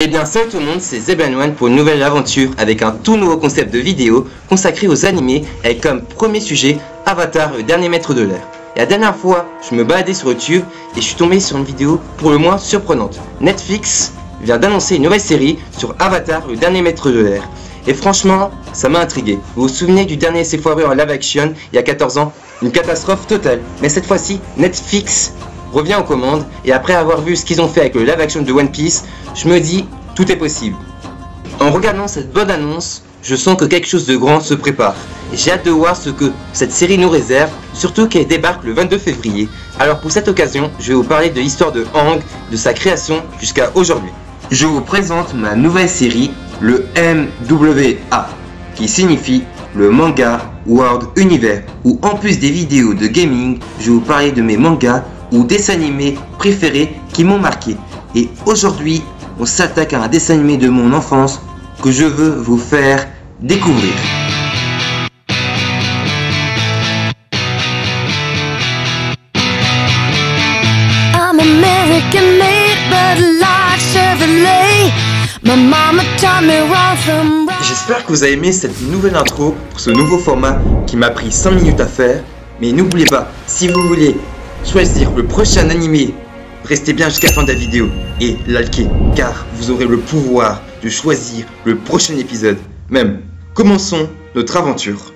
Eh bien salut tout le monde, c'est Zeban1 pour une nouvelle aventure avec un tout nouveau concept de vidéo consacré aux animés avec comme premier sujet Avatar, le dernier maître de l'air. Et la dernière fois, je me baladais sur YouTube et je suis tombé sur une vidéo pour le moins surprenante. Netflix vient d'annoncer une nouvelle série sur Avatar, le dernier maître de l'air. Et franchement, ça m'a intrigué. Vous vous souvenez du dernier essai foireux en live action il y a 14 ans? Une catastrophe totale. Mais cette fois-ci, Netflix revient aux commandes et après avoir vu ce qu'ils ont fait avec le live action de One Piece, je me dis tout est possible. En regardant cette bonne annonce, je sens que quelque chose de grand se prépare et j'ai hâte de voir ce que cette série nous réserve, surtout qu'elle débarque le 22 février. Alors pour cette occasion, je vais vous parler de l'histoire de Aang, de sa création jusqu'à aujourd'hui. Je vous présente ma nouvelle série, le MWA, qui signifie le Manga World Universe, où en plus des vidéos de gaming, je vais vous parler de mes mangas ou dessins animés préférés qui m'ont marqué. Et aujourd'hui, on s'attaque à un dessin animé de mon enfance que je veux vous faire découvrir. I'm American made, but like Chevrolet. My mama taught me wrong from wrong. J'espère que vous avez aimé cette nouvelle intro pour ce nouveau format qui m'a pris 5 minutes à faire. Mais n'oubliez pas, si vous voulez choisir le prochain animé, restez bien jusqu'à la fin de la vidéo et likez, car vous aurez le pouvoir de choisir le prochain épisode. Même, commençons notre aventure.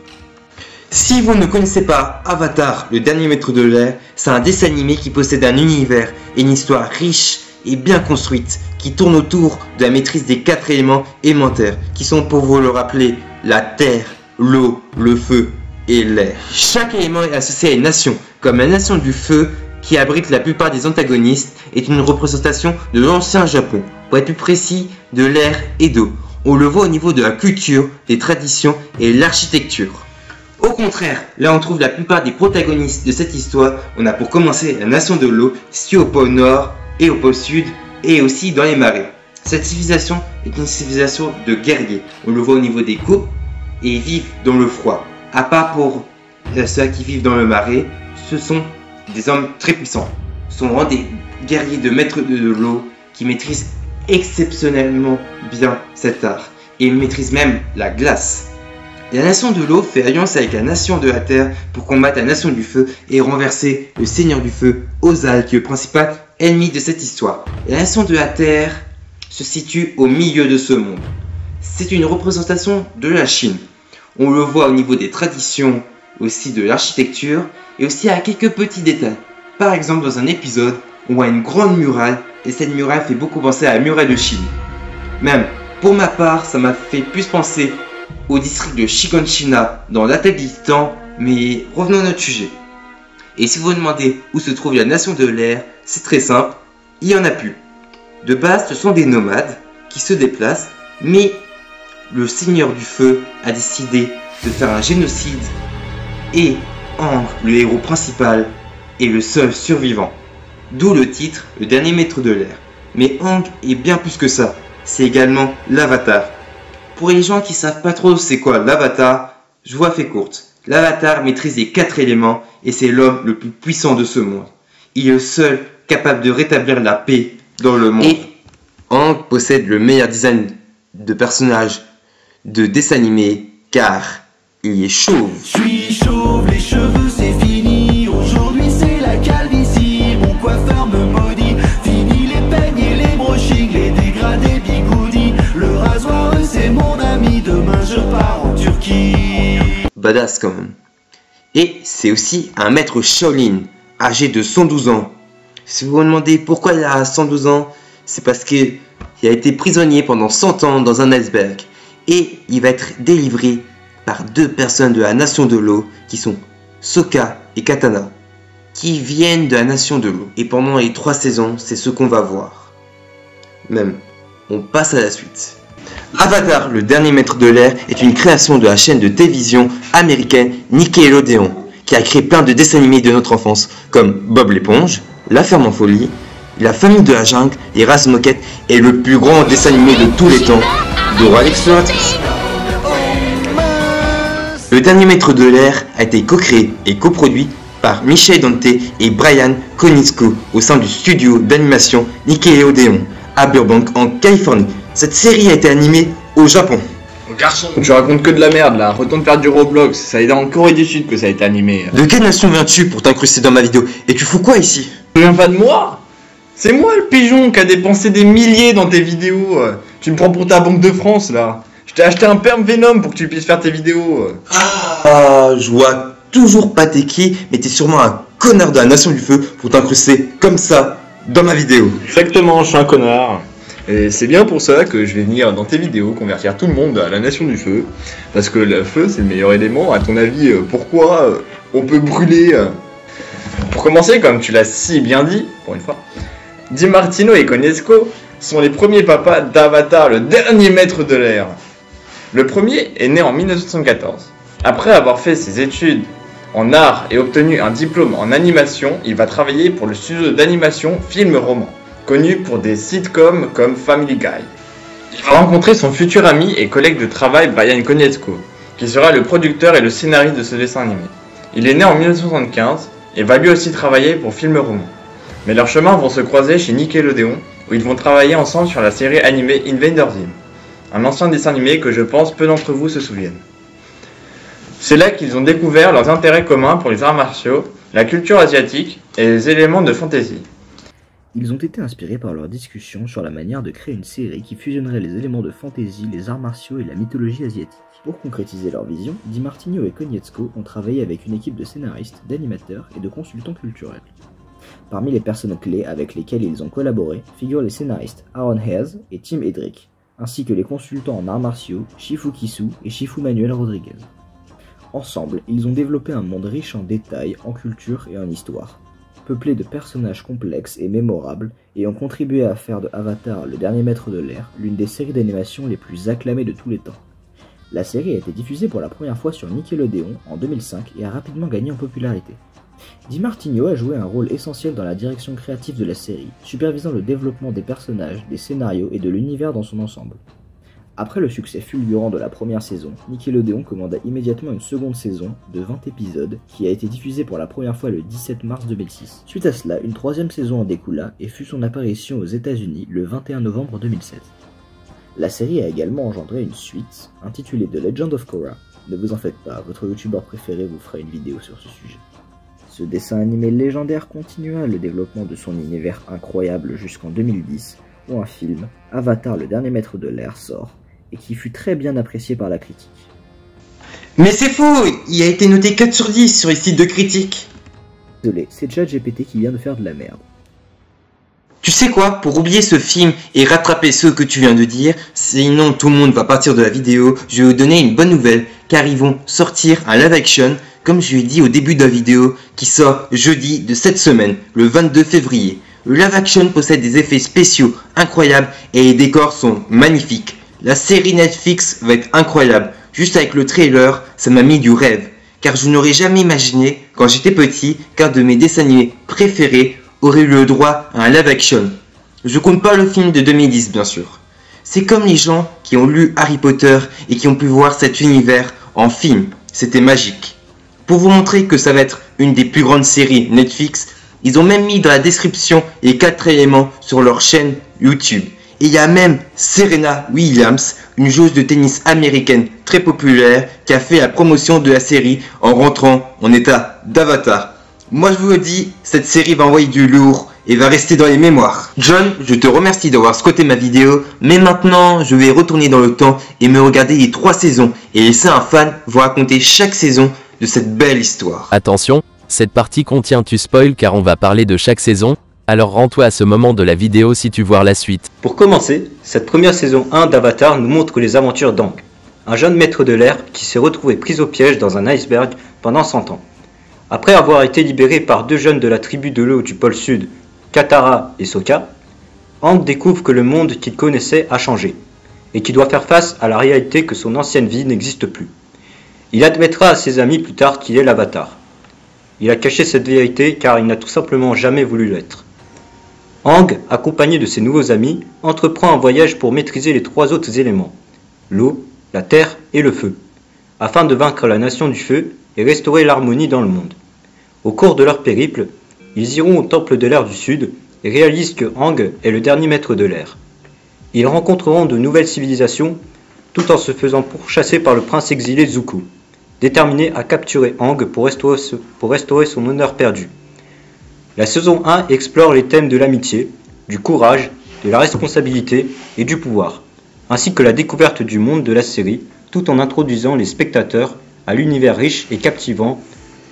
Si vous ne connaissez pas Avatar, le dernier maître de l'air, c'est un dessin animé qui possède un univers et une histoire riche et bien construite, qui tourne autour de la maîtrise des 4 éléments élémentaires, qui sont, pour vous le rappeler, la terre, l'eau, le feu et l'air. Chaque élément est associé à une nation, comme la nation du feu, qui abrite la plupart des antagonistes, est une représentation de l'ancien Japon, pour être plus précis, de l'air et d'eau. On le voit au niveau de la culture, des traditions et l'architecture. Au contraire, là on trouve la plupart des protagonistes de cette histoire. On a pour commencer la nation de l'eau, située au pôle nord et au pôle sud, et aussi dans les marais. Cette civilisation est une civilisation de guerriers. On le voit au niveau des coupes, et ils vivent dans le froid. À part pour ceux qui vivent dans le marais, ce sont des hommes très puissants. Ce sont vraiment des guerriers de maîtres de l'eau qui maîtrisent exceptionnellement bien cet art. Et ils maîtrisent même la glace. La nation de l'eau fait alliance avec la nation de la terre pour combattre la nation du feu et renverser le seigneur du feu, Ozal, qui est le principal ennemi de cette histoire. La nation de la terre se situe au milieu de ce monde. C'est une représentation de la Chine. On le voit au niveau des traditions, aussi de l'architecture et aussi à quelques petits détails. Par exemple, dans un épisode, on voit une grande muraille et cette muraille fait beaucoup penser à la muraille de Chine. Même, pour ma part, ça m'a fait plus penser au district de Shiganshina dans l'Attaque des Titans, mais revenons à notre sujet. Et si vous vous demandez où se trouve la nation de l'air, c'est très simple, il n'y en a plus. De base, ce sont des nomades qui se déplacent, mais le seigneur du feu a décidé de faire un génocide et Aang, le héros principal, est le seul survivant. D'où le titre, le dernier maître de l'air. Mais Aang est bien plus que ça, c'est également l'avatar. Pour les gens qui savent pas trop c'est quoi l'avatar, je vous la fais courte. L'avatar maîtrise les 4 éléments et c'est l'homme le plus puissant de ce monde. Il est le seul capable de rétablir la paix dans le monde. Et Aang possède le meilleur design de personnage de dessin animé car il est chauve. Je suis chauve, les cheveux c'est fini. Aujourd'hui c'est la calvitie. Mon coiffeur me maudit. Fini les peignes et les brushings, les dégradés bigoudis. Le rasoir c'est mon ami. Demain je pars en Turquie. Badass quand même. Et c'est aussi un maître Shaolin, âgé de 112 ans. Si vous vous demandez pourquoi il a 112 ans, c'est parce qu'il a été prisonnier pendant 100 ans dans un iceberg. Et il va être délivré par 2 personnes de la nation de l'eau qui sont Sokka et Katana, qui viennent de la nation de l'eau. Et pendant les 3 saisons, c'est ce qu'on va voir. Même, on passe à la suite. Avatar, le dernier maître de l'air, est une création de la chaîne de télévision américaine Nickelodeon, qui a créé plein de dessins animés de notre enfance, comme Bob l'éponge, La Ferme en folie, La famille de la jungle, Les races moquettes et le plus grand dessin animé de tous les temps, Dora l'exploratrice. Le dernier maître de l'air a été co-créé et coproduit par Michel Dante et Brian Konietzko au sein du studio d'animation Nickelodeon, à Burbank, en Californie. Cette série a été animée au Japon. Garçon, tu racontes que de la merde là, retourne faire du Roblox, ça a été en Corée du Sud que ça a été animé. De quelle nation viens-tu pour t'incruster dans ma vidéo? Et tu fous quoi ici? Tu viens pas de moi? C'est moi le pigeon qui a dépensé des milliers dans tes vidéos. Tu me prends pour ta Banque de France là. Je t'ai acheté un perm Venom pour que tu puisses faire tes vidéos. Ah, je vois toujours pas t'es qui, mais t'es sûrement un connard de la Nation du Feu pour t'incruster comme ça dans ma vidéo. Exactement, je suis un connard. Et c'est bien pour ça que je vais venir dans tes vidéos convertir tout le monde à la Nation du Feu. Parce que le feu c'est le meilleur élément. À ton avis, pourquoi on peut brûler Pour commencer, comme tu l'as si bien dit, pour une fois, DiMartino et Konietzko sont les premiers papas d'Avatar, le dernier maître de l'air. Le premier est né en 1974. Après avoir fait ses études en art et obtenu un diplôme en animation, il va travailler pour le studio d'animation Film Roman, connu pour des sitcoms comme Family Guy. Il va rencontrer son futur ami et collègue de travail Brian Konietzko, qui sera le producteur et le scénariste de ce dessin animé. Il est né en 1975 et va lui aussi travailler pour Film Roman. Mais leurs chemins vont se croiser chez Nickelodeon, où ils vont travailler ensemble sur la série animée Invader Zim, un ancien dessin animé que je pense peu d'entre vous se souviennent. C'est là qu'ils ont découvert leurs intérêts communs pour les arts martiaux, la culture asiatique et les éléments de fantasy. Ils ont été inspirés par leurs discussions sur la manière de créer une série qui fusionnerait les éléments de fantasy, les arts martiaux et la mythologie asiatique. Pour concrétiser leur vision, DiMartino et Konietzko ont travaillé avec une équipe de scénaristes, d'animateurs et de consultants culturels. Parmi les personnes clés avec lesquelles ils ont collaboré figurent les scénaristes Aaron Hayes et Tim Hedrick, ainsi que les consultants en arts martiaux Shifu Kisu et Shifu Manuel Rodriguez. Ensemble, ils ont développé un monde riche en détails, en culture et en histoire, peuplé de personnages complexes et mémorables, et ont contribué à faire de Avatar, le dernier maître de l'air, l'une des séries d'animation les plus acclamées de tous les temps. La série a été diffusée pour la première fois sur Nickelodeon en 2005 et a rapidement gagné en popularité. DiMartino a joué un rôle essentiel dans la direction créative de la série, supervisant le développement des personnages, des scénarios et de l'univers dans son ensemble. Après le succès fulgurant de la première saison, Nickelodeon commanda immédiatement une seconde saison de 20 épisodes qui a été diffusée pour la première fois le 17 mars 2006. Suite à cela, une troisième saison en découla et fut son apparition aux États-Unis le 21 novembre 2016. La série a également engendré une suite intitulée The Legend of Korra. Ne vous en faites pas, votre youtubeur préféré vous fera une vidéo sur ce sujet. Ce dessin animé légendaire continua le développement de son univers incroyable jusqu'en 2010, où un film, Avatar le dernier maître de l'air, sort, et qui fut très bien apprécié par la critique. Mais c'est faux! Il a été noté 4 sur 10 sur les sites de critiques. Désolé, c'est ChatGPT qui vient de faire de la merde. Tu sais quoi? Pour oublier ce film et rattraper ce que tu viens de dire, sinon tout le monde va partir de la vidéo, je vais vous donner une bonne nouvelle, car ils vont sortir un live action, comme je lui ai dit au début de la vidéo, qui sort jeudi de cette semaine, le 22 février. Le live action possède des effets spéciaux incroyables et les décors sont magnifiques. La série Netflix va être incroyable. Juste avec le trailer, ça m'a mis du rêve. Car je n'aurais jamais imaginé, quand j'étais petit, qu'un de mes dessins animés préférés aurait eu le droit à un live action. Je compte pas le film de 2010 bien sûr. C'est comme les gens qui ont lu Harry Potter et qui ont pu voir cet univers en film. C'était magique. Pour vous montrer que ça va être une des plus grandes séries Netflix, ils ont même mis dans la description les 4 éléments sur leur chaîne YouTube. Et il y a même Serena Williams, une joueuse de tennis américaine très populaire, qui a fait la promotion de la série en rentrant en état d'Avatar. Moi je vous le dis, cette série va envoyer du lourd et va rester dans les mémoires. John, je te remercie d'avoir squatté ma vidéo, mais maintenant je vais retourner dans le temps et me regarder les 3 saisons et laisser un fan vous raconter chaque saison de cette belle histoire. Attention, cette partie contient du spoil car on va parler de chaque saison, alors rends-toi à ce moment de la vidéo si tu veux voir la suite. Pour commencer, cette première saison 1 d'Avatar nous montre les aventures d'Aang, un jeune maître de l'air qui s'est retrouvé pris au piège dans un iceberg pendant 100 ans. Après avoir été libéré par 2 jeunes de la tribu de l'eau du pôle sud, Katara et Sokka, Aang découvre que le monde qu'il connaissait a changé, et qu'il doit faire face à la réalité que son ancienne vie n'existe plus. Il admettra à ses amis plus tard qu'il est l'Avatar. Il a caché cette vérité car il n'a tout simplement jamais voulu l'être. Aang, accompagné de ses nouveaux amis, entreprend un voyage pour maîtriser les 3 autres éléments, l'eau, la terre et le feu, afin de vaincre la nation du feu et restaurer l'harmonie dans le monde. Au cours de leur périple, ils iront au temple de l'air du sud et réalisent que Aang est le dernier maître de l'air. Ils rencontreront de nouvelles civilisations tout en se faisant pourchasser par le prince exilé Zuko, déterminé à capturer Aang pour restaurer son honneur perdu. La saison 1 explore les thèmes de l'amitié, du courage, de la responsabilité et du pouvoir, ainsi que la découverte du monde de la série, tout en introduisant les spectateurs à l'univers riche et captivant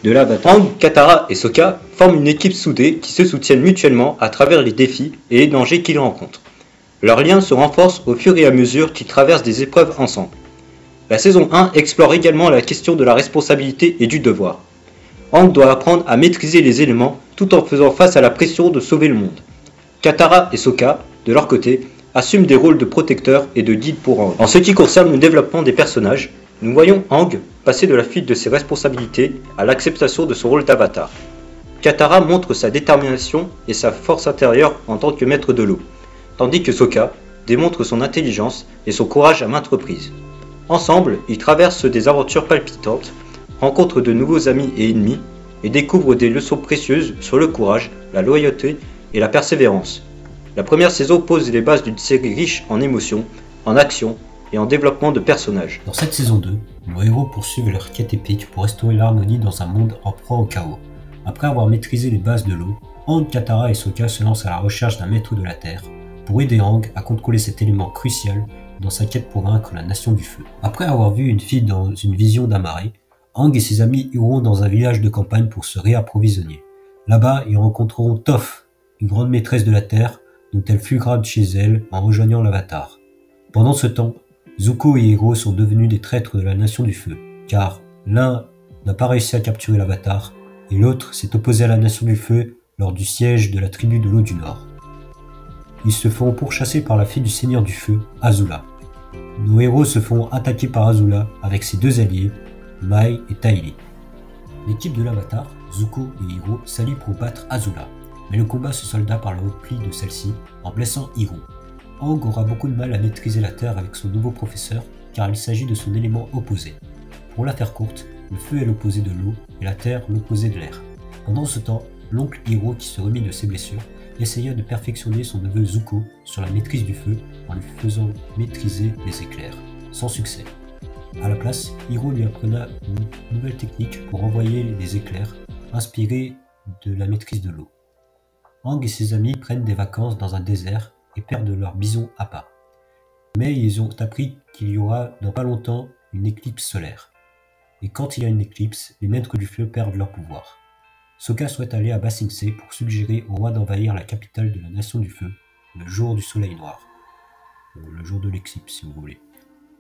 de l'Avatar. Aang, Katara et Sokka forment une équipe soudée qui se soutiennent mutuellement à travers les défis et les dangers qu'ils rencontrent. Leurs liens se renforcent au fur et à mesure qu'ils traversent des épreuves ensemble. La saison 1 explore également la question de la responsabilité et du devoir. Aang doit apprendre à maîtriser les éléments tout en faisant face à la pression de sauver le monde. Katara et Sokka, de leur côté, assument des rôles de protecteurs et de guides pour Aang. En ce qui concerne le développement des personnages, nous voyons Aang passer de la fuite de ses responsabilités à l'acceptation de son rôle d'avatar. Katara montre sa détermination et sa force intérieure en tant que maître de l'eau, tandis que Sokka démontre son intelligence et son courage à maintes reprises. Ensemble, ils traversent des aventures palpitantes, rencontrent de nouveaux amis et ennemis, et découvrent des leçons précieuses sur le courage, la loyauté et la persévérance. La première saison pose les bases d'une série riche en émotions, en actions et en développement de personnages. Dans cette saison 2, nos héros poursuivent leur quête épique pour restaurer l'harmonie dans un monde en proie au chaos. Après avoir maîtrisé les bases de l'eau, Aang, Katara et Sokka se lancent à la recherche d'un maître de la Terre pour aider Aang à contrôler cet élément crucial dans sa quête pour vaincre la Nation du Feu. Après avoir vu une fille dans une vision d'Amaré, Aang et ses amis iront dans un village de campagne pour se réapprovisionner. Là-bas, ils rencontreront Toph, une grande maîtresse de la Terre, dont elle fuira chez elle en rejoignant l'Avatar. Pendant ce temps, Zuko et Iroh sont devenus des traîtres de la Nation du Feu, car l'un n'a pas réussi à capturer l'Avatar, et l'autre s'est opposé à la Nation du Feu lors du siège de la tribu de l'eau du Nord. Ils se feront pourchasser par la fille du Seigneur du Feu, Azula. Nos héros se font attaquer par Azula avec ses deux alliés, Mai et Ty Lee. L'équipe de l'Avatar, Zuko et Iroh, s'allient pour battre Azula, mais le combat se solda par le repli de celle-ci en blessant Iroh. Aang aura beaucoup de mal à maîtriser la Terre avec son nouveau professeur car il s'agit de son élément opposé. Pour la faire courte, le feu est l'opposé de l'eau et la terre l'opposé de l'air. Pendant ce temps, l'oncle Iroh, qui se remit de ses blessures, essaya de perfectionner son neveu Zuko sur la maîtrise du feu en lui faisant maîtriser les éclairs, sans succès. À la place, Iroh lui apprenait une nouvelle technique pour envoyer les éclairs, inspirés de la maîtrise de l'eau. Aang et ses amis prennent des vacances dans un désert et perdent leur bison Appa. Mais ils ont appris qu'il y aura dans pas longtemps une éclipse solaire. Et quand il y a une éclipse, les maîtres du feu perdent leur pouvoir. Sokka souhaite aller à Ba Sing Se pour suggérer au roi d'envahir la capitale de la Nation du Feu, le jour du soleil noir. Ou le jour de l'éclipse si vous voulez.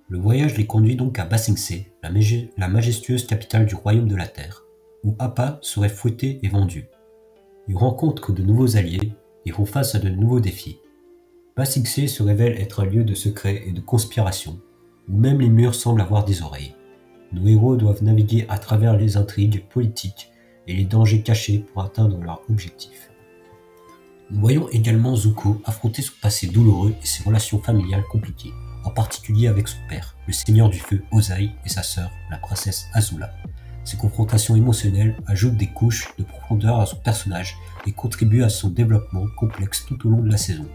Le voyage les conduit donc à Ba Sing Se, la majestueuse capitale du royaume de la Terre, où Appa serait fouetté et vendu. Ils rencontrent de nouveaux alliés et font face à de nouveaux défis. Ba Sing Se se révèle être un lieu de secrets et de conspiration, où même les murs semblent avoir des oreilles. Nos héros doivent naviguer à travers les intrigues politiques et les dangers cachés pour atteindre leur objectif. Nous voyons également Zuko affronter son passé douloureux et ses relations familiales compliquées, en particulier avec son père, le Seigneur du Feu Ozai, et sa sœur, la princesse Azula. Ces confrontations émotionnelles ajoutent des couches de profondeur à son personnage et contribuent à son développement complexe tout au long de la saison.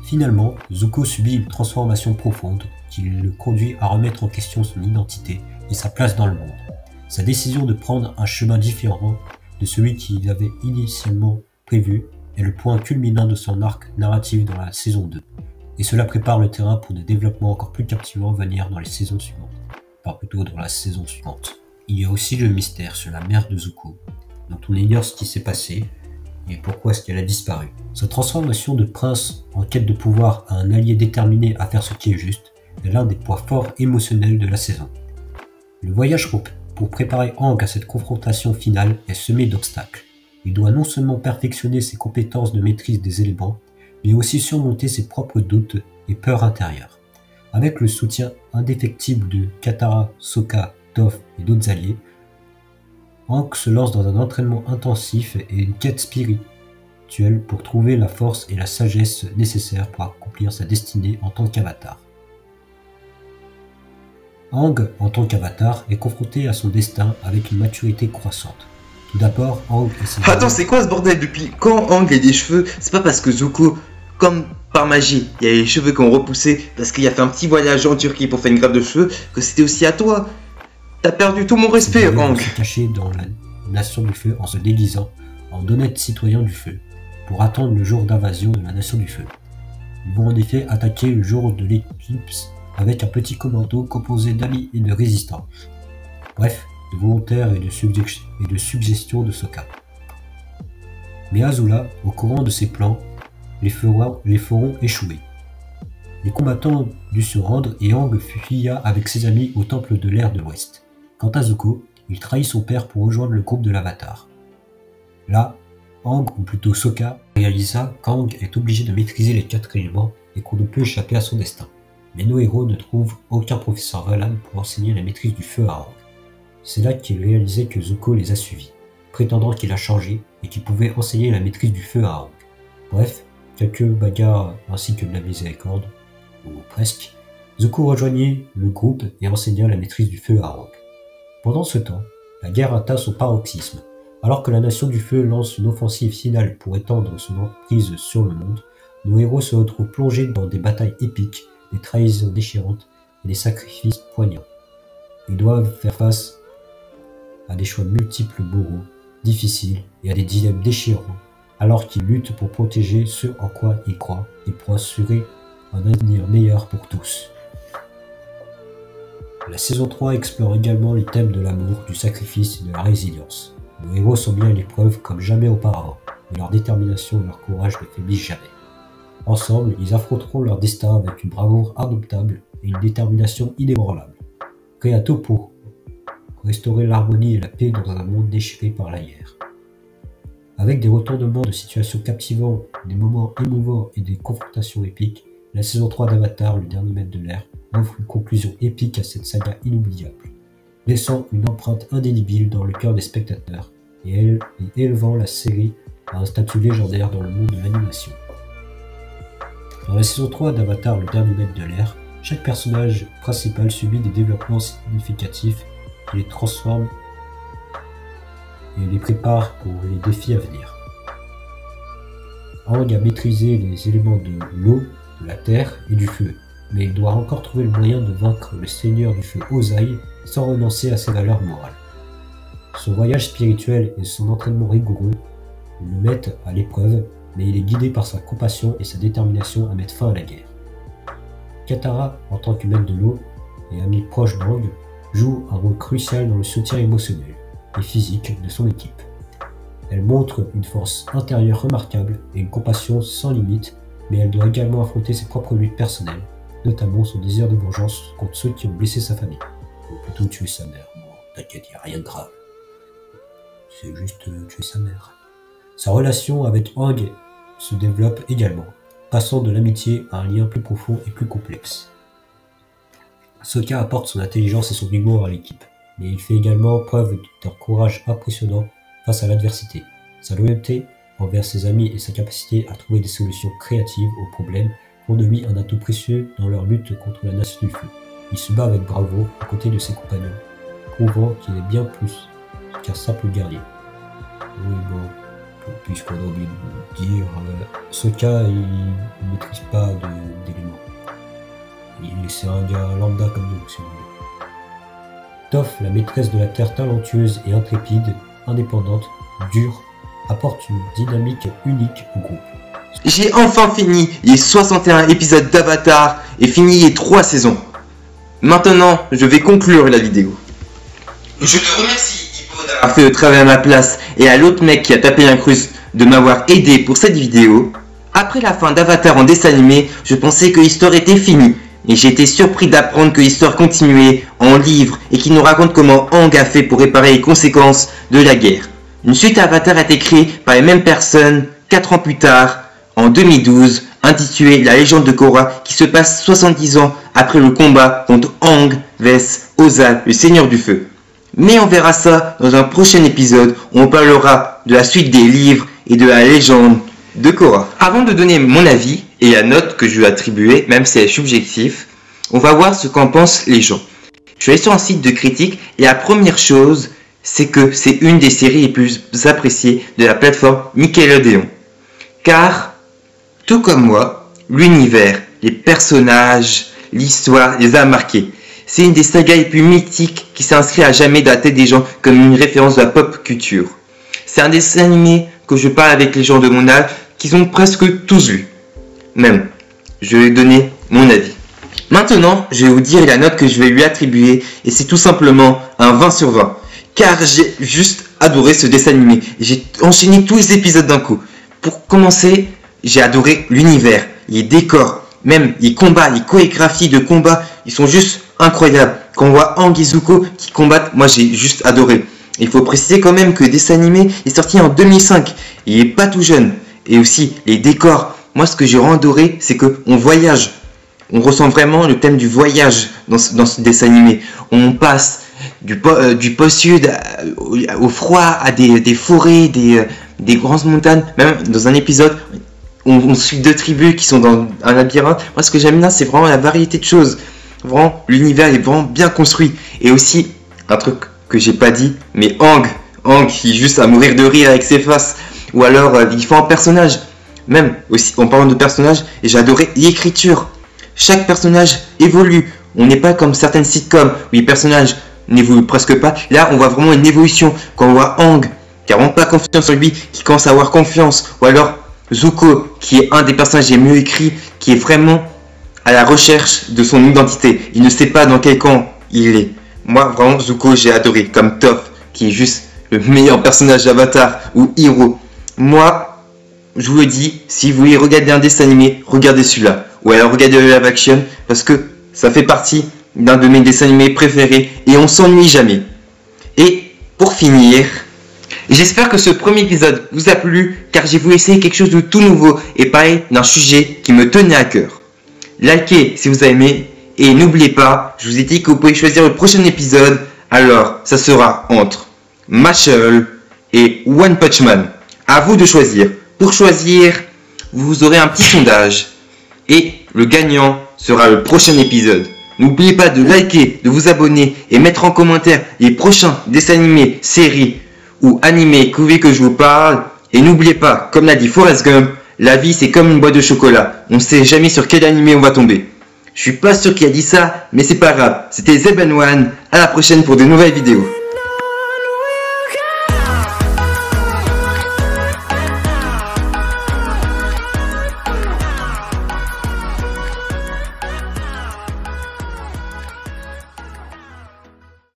Finalement, Zuko subit une transformation profonde qui le conduit à remettre en question son identité et sa place dans le monde. Sa décision de prendre un chemin différent de celui qu'il avait initialement prévu est le point culminant de son arc narratif dans la saison 2. Et cela prépare le terrain pour des développements encore plus captivants à venir dans les saisons suivantes. Enfin plutôt dans la saison suivante. Il y a aussi le mystère sur la mère de Zuko, dont on ignore ce qui s'est passé et pourquoi est-ce qu'elle a disparu. Sa transformation de prince en quête de pouvoir à un allié déterminé à faire ce qui est juste est l'un des points forts émotionnels de la saison. Le voyage pour préparer Aang à cette confrontation finale est semé d'obstacles. Il doit non seulement perfectionner ses compétences de maîtrise des éléments, mais aussi surmonter ses propres doutes et peurs intérieures. Avec le soutien indéfectible de Katara, Sokka, Toph et d'autres alliés, Aang se lance dans un entraînement intensif et une quête spirituelle pour trouver la force et la sagesse nécessaires pour accomplir sa destinée en tant qu'avatar. Aang, en tant qu'avatar, est confronté à son destin avec une maturité croissante. Tout d'abord, Aang et ses Attends, c'est quoi ce bordel? Depuis quand Aang a des cheveux? C'est pas parce que Zuko, comme par magie, il y a les cheveux qui ont repoussé parce qu'il a fait un petit voyage en Turquie pour faire une greffe de cheveux que c'était aussi à toi. T'as perdu tout mon respect, Aang. se cacher dans la Nation du Feu en se déguisant en d'honnêtes citoyens du Feu pour attendre le jour d'invasion de la Nation du Feu. Ils vont en effet attaquer le jour de l'éclipse avec un petit commando composé d'amis et de résistants. Bref, de volontaires et de suggestions de Sokka. Mais Azula, au courant de ses plans, les feront échouer. Les combattants dû se rendre et Aang fuya avec ses amis au temple de l'ère de l'Ouest. Quant à Zuko, il trahit son père pour rejoindre le groupe de l'Avatar. Là, Aang, ou plutôt Sokka, réalisa qu'Aang est obligé de maîtriser les 4 éléments et qu'on ne peut échapper à son destin. Mais nos héros ne trouvent aucun professeur valable pour enseigner la maîtrise du feu à Aang. C'est là qu'il réalisait que Zuko les a suivis, prétendant qu'il a changé et qu'il pouvait enseigner la maîtrise du feu à Aang. Bref, quelques bagarres ainsi que de la miséricorde, ou presque, Zuko rejoignit le groupe et enseigna la maîtrise du feu à Aang. Pendant ce temps, la guerre atteint son paroxysme. Alors que la Nation du Feu lance une offensive finale pour étendre son emprise sur le monde, nos héros se retrouvent plongés dans des batailles épiques, des trahisons déchirantes et des sacrifices poignants. Ils doivent faire face à des choix multiples moraux, difficiles et à des dilemmes déchirants, alors qu'ils luttent pour protéger ce en quoi ils croient et pour assurer un avenir meilleur pour tous. La saison 3 explore également les thèmes de l'amour, du sacrifice et de la résilience. Nos héros sont mis à l'épreuve comme jamais auparavant, mais leur détermination et leur courage ne faiblissent jamais. Ensemble, ils affronteront leur destin avec une bravoure indomptable et une détermination inébranlable, prêts à tout pour restaurer l'harmonie et la paix dans un monde déchiré par la guerre. Avec des retournements de situation captivants, des moments émouvants et des confrontations épiques, la saison 3 d'Avatar, le dernier maître de l'air, offre une conclusion épique à cette saga inoubliable, laissant une empreinte indélébile dans le cœur des spectateurs et élevant la série à un statut légendaire dans le monde de l'animation. Dans la saison 3 d'Avatar, le dernier maître de l'air, chaque personnage principal subit des développements significatifs qui les transforment et les préparent pour les défis à venir. Aang a maîtrisé les éléments de l'eau, de la terre et du feu, mais il doit encore trouver le moyen de vaincre le seigneur du feu Ozai sans renoncer à ses valeurs morales. Son voyage spirituel et son entraînement rigoureux le mettent à l'épreuve, mais il est guidé par sa compassion et sa détermination à mettre fin à la guerre. Katara, en tant que maître de l'eau et ami proche d'Aang, joue un rôle crucial dans le soutien émotionnel et physique de son équipe. Elle montre une force intérieure remarquable et une compassion sans limite, mais elle doit également affronter ses propres luttes personnelles, notamment son désir de vengeance contre ceux qui ont blessé sa famille, ou plutôt tuer sa mère. Bon, t'inquiète, y a rien de grave. C'est juste tuer sa mère. Sa relation avec Aang se développe également, passant de l'amitié à un lien plus profond et plus complexe. Sokka apporte son intelligence et son humour à l'équipe, mais il fait également preuve d'un courage impressionnant face à l'adversité. Sa loyauté envers ses amis et sa capacité à trouver des solutions créatives aux problèmes font de lui un atout précieux dans leur lutte contre la Nation du Feu. Il se bat avec bravoure à côté de ses compagnons, prouvant qu'il est bien plus qu'un simple guerrier. Oui, bon, puisqu'on a oublié de dire, Sokka, il ne maîtrise pas d'éléments. C'est un gars lambda comme nous, si vous voulez. Toph, la maîtresse de la Terre talentueuse et intrépide, indépendante, dure, apporte une dynamique unique au groupe. J'ai enfin fini les 61 épisodes d'Avatar et fini les 3 saisons. Maintenant, je vais conclure la vidéo. Je te remercie, Hippo, d'avoir fait le travail à ma place et à l'autre mec qui a tapé l'incruste de m'avoir aidé pour cette vidéo. Après la fin d'Avatar en dessin animé, je pensais que l'histoire était finie. Et j'ai été surpris d'apprendre que l'histoire continuait en livre et qu'il nous raconte comment Aang a fait pour réparer les conséquences de la guerre. Une suite à Avatar a été créée par les mêmes personnes 4 ans plus tard, en 2012, intitulée La légende de Korra, qui se passe 70 ans après le combat contre Aang vs Ozai, le seigneur du feu. Mais on verra ça dans un prochain épisode où on parlera de la suite des livres et de la légende de Korra. Avant de donner mon avis et la note que je lui ai attribuée, même si elle est subjective, on va voir ce qu'en pensent les gens. Je suis allé sur un site de critique et la première chose c'est que c'est une des séries les plus appréciées de la plateforme Nickelodeon. Car, tout comme moi, l'univers, les personnages, l'histoire les a marqués. C'est une des sagas les plus mythiques qui s'inscrit à jamais dans la tête des gens comme une référence de la pop culture. C'est un dessin animé que je parle avec les gens de mon âge qui ont presque tous vu. Même, je vais donner mon avis. Maintenant, je vais vous dire la note que je vais lui attribuer et c'est tout simplement un 20 sur 20. Car j'ai juste adoré ce dessin animé. J'ai enchaîné tous les épisodes d'un coup. Pour commencer, j'ai adoré l'univers, les décors, même les combats, les chorégraphies de combat, ils sont juste incroyables. Quand on voit Aang et Zuko qui combattent, moi j'ai juste adoré. Il faut préciser quand même que le dessin animé est sorti en 2005. Il est pas tout jeune. Et aussi, les décors. Moi, ce que j'ai vraiment adoré, c'est qu'on voyage. On ressent vraiment le thème du voyage dans ce dessin animé. On passe du pôle sud au froid, à des forêts, des grandes montagnes. Même dans un épisode, on suit 2 tribus qui sont dans un labyrinthe. Moi, ce que j'aime bien, c'est vraiment la variété de choses. Vraiment, l'univers est vraiment bien construit. Et aussi, un truc que j'ai pas dit, mais Aang, il est juste à mourir de rire avec ses faces. Ou alors, il fait un personnage. Même, aussi, en parlant de personnages, et j'ai adoré l'écriture. Chaque personnage évolue. On n'est pas comme certaines sitcoms où les personnages n'évoluent presque pas. Là, on voit vraiment une évolution. Quand on voit Aang, qui n'a vraiment pas confiance en lui, qui commence à avoir confiance. Ou alors, Zuko, qui est un des personnages les mieux écrits, qui est vraiment à la recherche de son identité. Il ne sait pas dans quel camp il est. Moi, vraiment, Zuko, j'ai adoré. Comme Toph, qui est juste le meilleur personnage d'Avatar, ou Hiro. Moi, je vous le dis, si vous voulez regarder un dessin animé, regardez celui-là. Ou alors regardez le live action, parce que ça fait partie d'un de mes dessins animés préférés, et on s'ennuie jamais. Et, pour finir, j'espère que ce premier épisode vous a plu, car j'ai voulu essayer quelque chose de tout nouveau, et parler d'un sujet qui me tenait à cœur. Likez si vous avez aimé, et n'oubliez pas, je vous ai dit que vous pouvez choisir le prochain épisode, alors ça sera entre Mashle et One Punch Man. À vous de choisir. Pour choisir, vous aurez un petit sondage, et le gagnant sera le prochain épisode. N'oubliez pas de liker, de vous abonner, et mettre en commentaire les prochains dessins animés, séries ou animés que vous voulez que je vous parle. Et n'oubliez pas, comme l'a dit Forrest Gump, la vie c'est comme une boîte de chocolat. On ne sait jamais sur quel animé on va tomber. Je suis pas sûr qui a dit ça, mais c'est pas grave. C'était Zeb and One. À la prochaine pour de nouvelles vidéos.